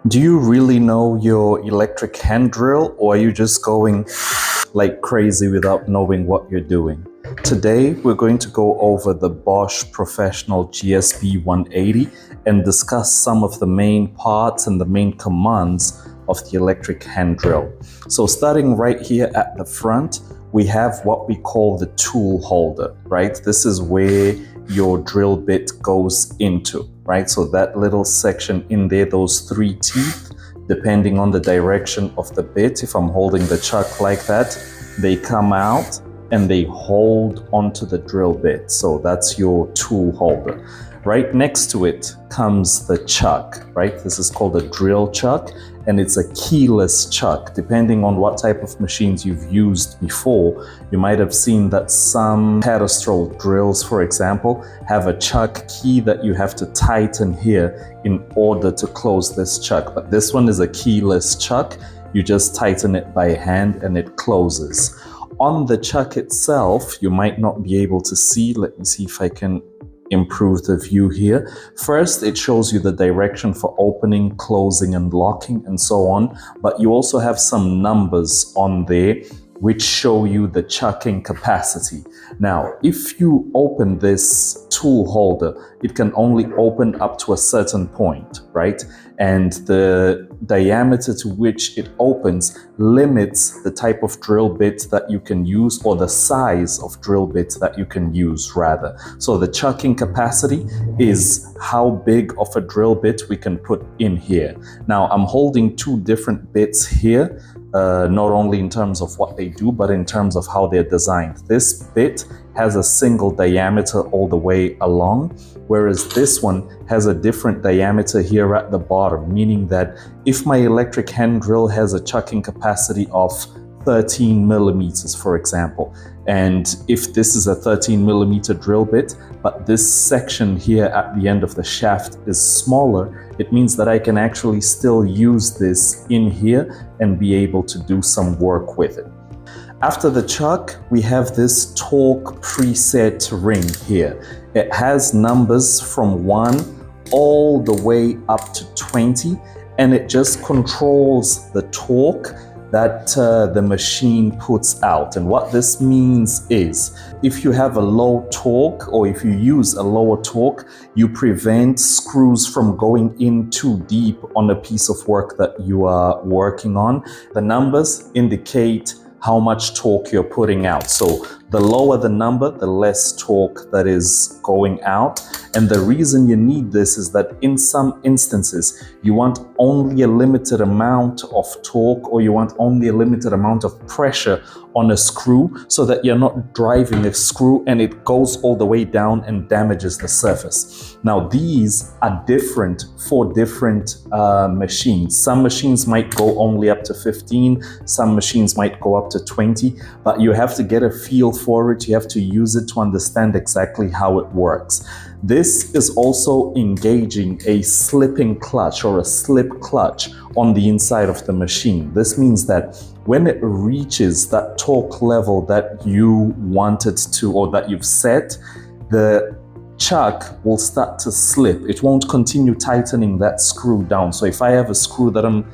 Do you really know your electric hand drill, or are you just going like crazy without knowing what you're doing? Today, we're going to go over the Bosch Professional GSB 180 and discuss some of the main parts and the main commands of the electric hand drill. So starting right here at the front, we have what we call the tool holder, right? This is where your drill bit goes into, right? So that little section in there, those three teeth, depending on the direction of the bit, if I'm holding the chuck like that, they come out and they hold onto the drill bit. So that's your tool holder. Right next to it comes the chuck, right? This is called a drill chuck, and it's a keyless chuck. Depending on what type of machines you've used before, you might have seen that some pedestal drills, for example, have a chuck key that you have to tighten here in order to close this chuck. But this one is a keyless chuck. You just tighten it by hand and it closes. On the chuck itself, you might not be able to see. Let me see if I can improve the view here. First, it shows you the direction for opening, closing, and locking, and so on. But you also have some numbers on there which show you the chucking capacity. Now, if you open this tool holder, it can only open up to a certain point, right? And the diameter to which it opens limits the type of drill bit that you can use, or the size of drill bit that you can use rather. So the chucking capacity is how big of a drill bit we can put in here. Now I'm holding two different bits here, not only in terms of what they do, but in terms of how they're designed. This bit has a single diameter all the way along, whereas this one has a different diameter here at the bottom, meaning that if my electric hand drill has a chucking capacity of 13 millimeters, for example, and if this is a 13 millimeter drill bit, but this section here at the end of the shaft is smaller, it means that I can actually still use this in here and be able to do some work with it. After the chuck, we have this torque preset ring here. It has numbers from 1 all the way up to 20, and it just controls the torque that the machine puts out. And what this means is, if you have a low torque, or if you use a lower torque, you prevent screws from going in too deep on a piece of work that you are working on. The numbers indicate how much torque you're putting out. So the lower the number, the less torque that is going out. And the reason you need this is that in some instances, you want only a limited amount of torque, or you want only a limited amount of pressure on a screw, so that you're not driving a screw and it goes all the way down and damages the surface. Now, these are different for different machines. Some machines might go only up to 15, some machines might go up to 20, but you have to get a feel for it. You have to use it to understand exactly how it works. This is also engaging a slipping clutch, or a slip clutch, on the inside of the machine. This means that when it reaches that torque level that you wanted to, or that you've set, the chuck will start to slip. It won't continue tightening that screw down. So if I have a screw that I'm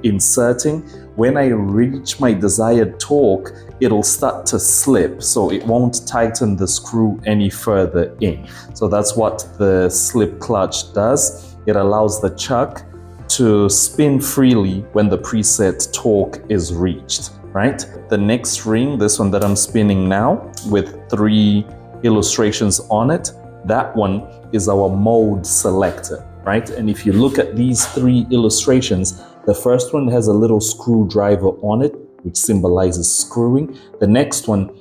inserting, when I reach my desired torque, it'll start to slip, so it won't tighten the screw any further in. So that's what the slip clutch does. It allows the chuck to spin freely when the preset torque is reached, right? The next ring, this one that I'm spinning now with 3 illustrations on it, that one is our mode selector, right? And if you look at these 3 illustrations, the first one has a little screwdriver on it, which symbolizes screwing. The next one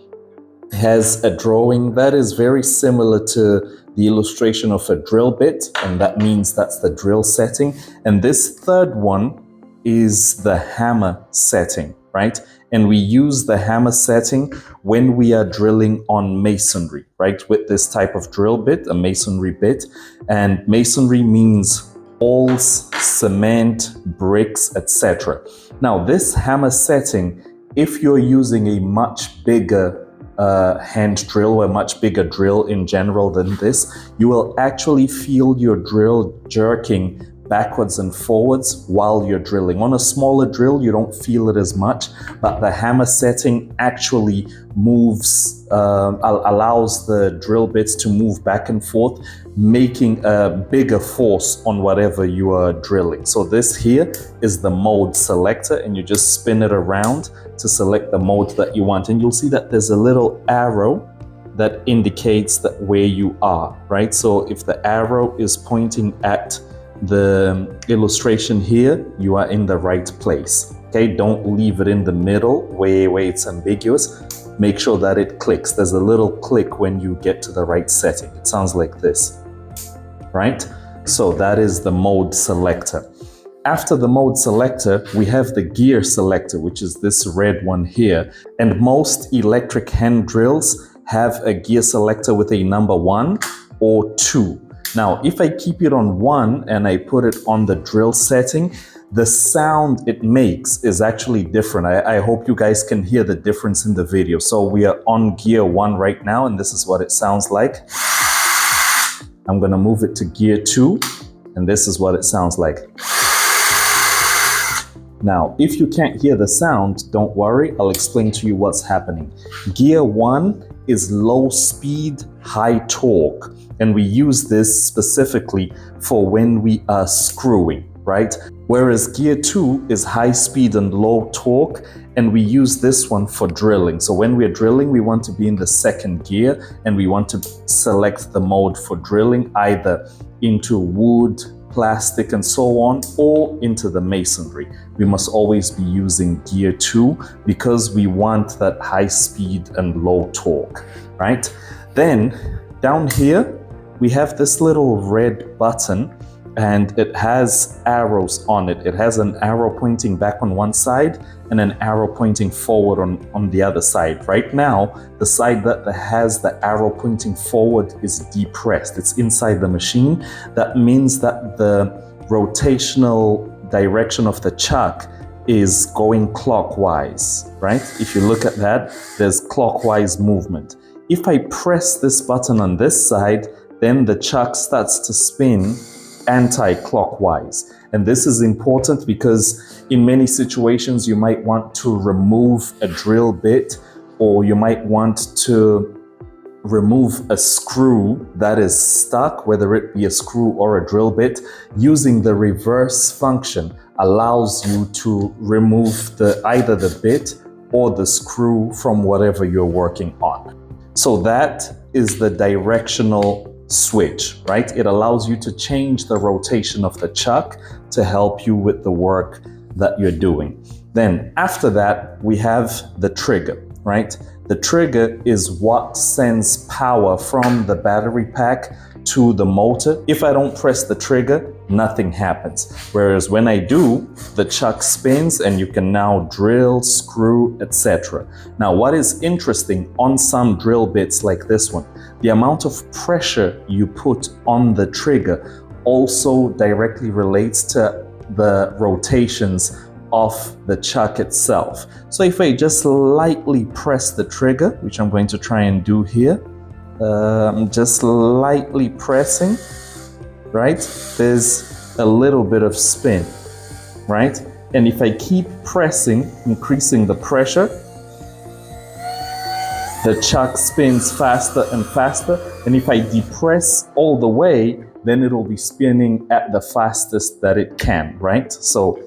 has a drawing that is very similar to the illustration of a drill bit, and that means that's the drill setting. And this third one is the hammer setting, right? And we use the hammer setting when we are drilling on masonry, right? With this type of drill bit, a masonry bit. And masonry means walls, cement, bricks, etc. Now, this hammer setting, if you're using a much bigger hand drill, or a much bigger drill in general than this, you will actually feel your drill jerking backwards and forwards while you're drilling. On a smaller drill, you don't feel it as much, but the hammer setting actually moves, allows the drill bits to move back and forth, making a bigger force on whatever you are drilling. So this here is the mode selector, and you just spin it around to select the mode that you want. And you'll see that there's a little arrow that indicates that where you are, right? So if the arrow is pointing at the illustration here, you are in the right place. Okay, don't leave it in the middle where it's ambiguous. Make sure that it clicks. There's a little click when you get to the right setting. It sounds like this, right? So that is the mode selector. After the mode selector, we have the gear selector, which is this red one here. And most electric hand drills have a gear selector with a number 1 or 2. Now, if I keep it on 1 and I put it on the drill setting, the sound it makes is actually different. I hope you guys can hear the difference in the video. So we are on gear 1 right now, and this is what it sounds like. I'm gonna move it to gear 2, and this is what it sounds like. Now, if you can't hear the sound, don't worry, I'll explain to you what's happening. Gear 1 is low speed, high torque. And we use this specifically for when we are screwing, right? Whereas gear 2 is high speed and low torque, and we use this one for drilling. So when we're drilling, we want to be in the second gear, and we want to select the mode for drilling, either into wood, plastic, and so on, or into the masonry. We must always be using gear 2 because we want that high speed and low torque, right? Then down here, we have this little red button, and it has arrows on it. It has an arrow pointing back on one side and an arrow pointing forward on the other side. Right now, the side that has the arrow pointing forward is depressed. It's inside the machine. That means that the rotational direction of the chuck is going clockwise, right? If you look at that, there's clockwise movement. If I press this button on this side, then the chuck starts to spin anti-clockwise. And this is important because in many situations you might want to remove a drill bit, or you might want to remove a screw that is stuck, whether it be a screw or a drill bit. Using the reverse function allows you to remove either the bit or the screw from whatever you're working on. So that is the directional switch, right? It allows you to change the rotation of the chuck to help you with the work that you're doing. Then after that, we have the trigger, right? The trigger is what sends power from the battery pack to the motor. If I don't press the trigger, nothing happens. Whereas when I do, the chuck spins and you can now drill, screw, etc. Now, what is interesting on some drill bits like this one, the amount of pressure you put on the trigger also directly relates to the rotations of the chuck itself. So if I just lightly press the trigger, which I'm going to try and do here, I'm just lightly pressing, right? There's a little bit of spin, right? And if I keep pressing, increasing the pressure, the chuck spins faster and faster. And if I depress all the way, then it'll be spinning at the fastest that it can, right? So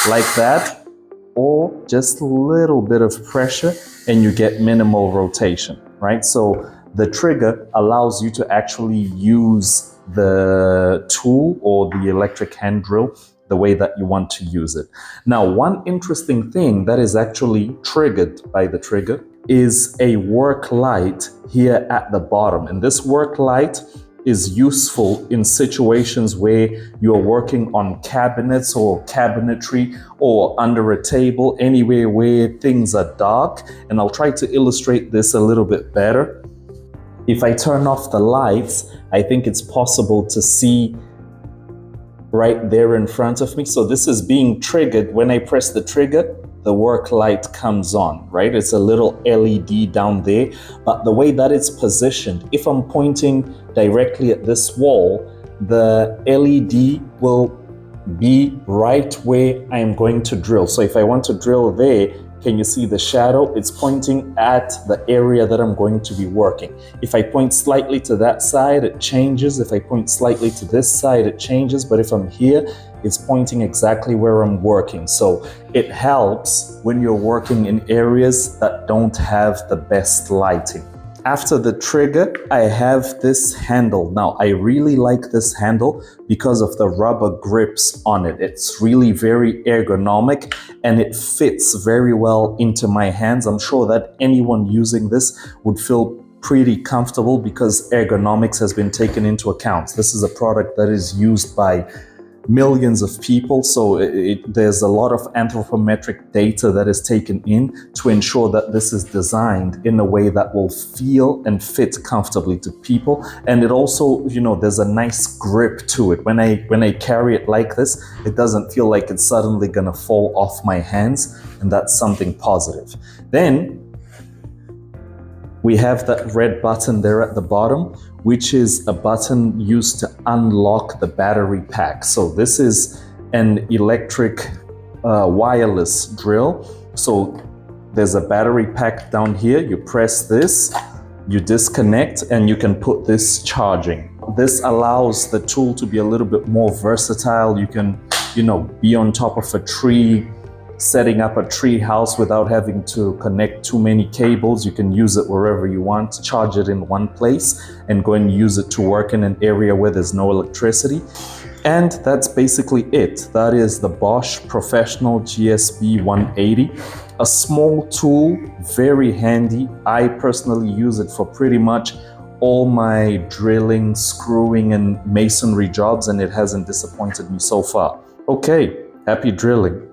like that, or just a little bit of pressure and you get minimal rotation, right? So the trigger allows you to actually use the tool or the electric hand drill the way that you want to use it. Now, one interesting thing that is actually triggered by the trigger is a work light here at the bottom. And this work light is useful in situations where you're working on cabinets or cabinetry or under a table, anywhere where things are dark. And I'll try to illustrate this a little bit better. If I turn off the lights, I think it's possible to see right there in front of me. So this is being triggered. When I press the trigger, the work light comes on, right? It's a little LED down there, but the way that it's positioned, if I'm pointing directly at this wall, the LED will be right where I am going to drill. So if I want to drill there, can you see the shadow? It's pointing at the area that I'm going to be working. If I point slightly to that side, it changes. If I point slightly to this side, it changes. But if I'm here, it's pointing exactly where I'm working. So it helps when you're working in areas that don't have the best lighting. After the trigger, I have this handle. Now, I really like this handle because of the rubber grips on it. It's really very ergonomic and it fits very well into my hands. I'm sure that anyone using this would feel pretty comfortable because ergonomics has been taken into account. This is a product that is used by millions of people, so there's a lot of anthropometric data that is taken in to ensure that this is designed in a way that will feel and fit comfortably to people. And it also, there's a nice grip to it. When I carry it like this, it doesn't feel like it's suddenly gonna fall off my hands, and that's something positive. Then we have that red button there at the bottom, which is a button used to unlock the battery pack. So this is an electric wireless drill. So there's a battery pack down here. You press this, you disconnect, and you can put this charging. This allows the tool to be a little bit more versatile. You can, be on top of a tree, setting up a tree house without having to connect too many cables. You can use it wherever you want, charge it in one place, and go and use it to work in an area where there's no electricity. And that's basically it. That is the Bosch Professional GSB 180. A small tool, very handy. I personally use it for pretty much all my drilling, screwing, and masonry jobs, and it hasn't disappointed me so far. Okay, happy drilling.